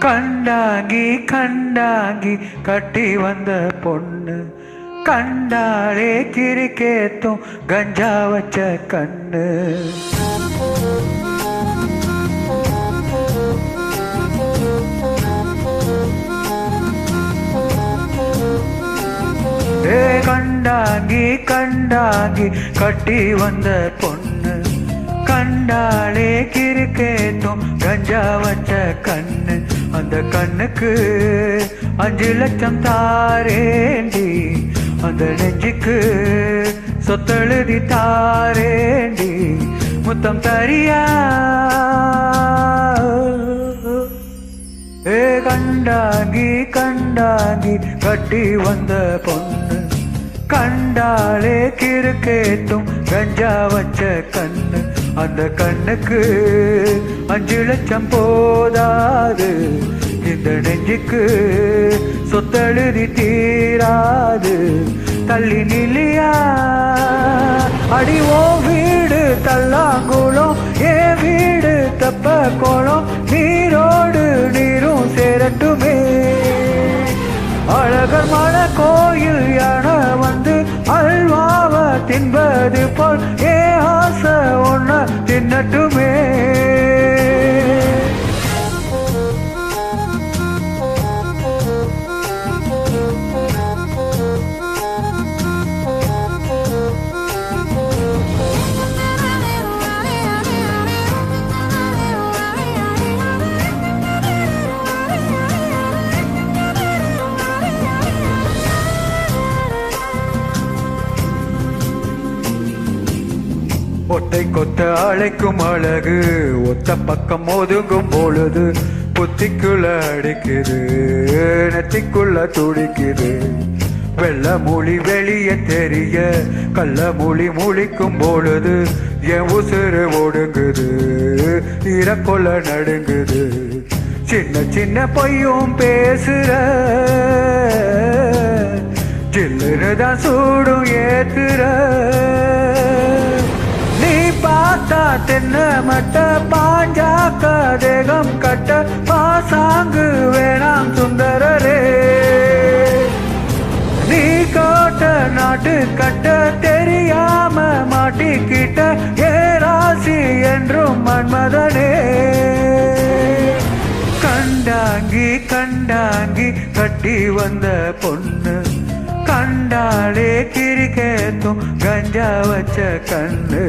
கண்டாங்கி கண்டாங்கி கட்டி வந்த பொண்ணு கண்டாலே கிரிக்கேத்தும் கஞ்சா வச்ச கண்ணு. கண்டாங்கி கண்டாங்கி கட்டி வந்த பொண்ணு கண்டாலே கிரிக்கேத்தும் கஞ்சா வச்ச கண்ணு. அந்த கண்ணுக்கு 5 லட்சம் தாரேண்டி, அந்த நெஞ்சுக்கு சொத்தெழுதி தாரேண்டி, முத்தம் தரியா? கண்டாங்கி கண்டாங்கி கட்டி வந்த பொண்ணு கண்டாலே கிறுக்கேத்தும் கஞ்சா வச்ச கண்ணு. அந்த கண்ணுக்கு 5 லட்சம் போதாது, இந்த நெஞ்சுக்கு சொத்தெழுதி தீராது. தள்ளி நிலையா அடிவோ வீடு தல்லாங்குளம், ஏ வீடு தப்ப கோளம், நீரோடு நீரும் சேரட்டுமே. அழகர் மன கோயில் யானை வந்து அல்வாவ தின்பது போல் ஏ ஆசை ஒன்ன தின்னட்டுமே. ஒத்தை கொத்த அழைக்கும் அழகு ஒத்த பக்கம் ஒதுங்கும் பொழுது புத்திக்குள்ள அடிக்குது, நெத்திக்குள்ள துடிக்குது. வெள்ள மொழி வெளியே தெரிய கள்ள மொழி முழிக்கும் பொழுது என் உசுறு ஒடுங்குது, இறக்கொள்ள நடுங்குது. சின்ன சின்ன பொய்யும் பேசுற ஜில்லுதான் சூடும் ஏத்துற. பார்த்தா தென்ன மட்ட பாஞ்சாக்க தேகம் கட்ட பாசாங்கு வேணாம் சுந்தரரே. நீ காட்ட நாட்டு கட்ட தெரியாம மாட்டிக்கிட்ட ஏ ராசி என்றும் மன்மதனே. கண்டாங்கி கண்டாங்கி கட்டி வந்த பொண்ணு கண்டாலே கிரிக்கேத்தும் கஞ்சா வச்ச கண்ணு.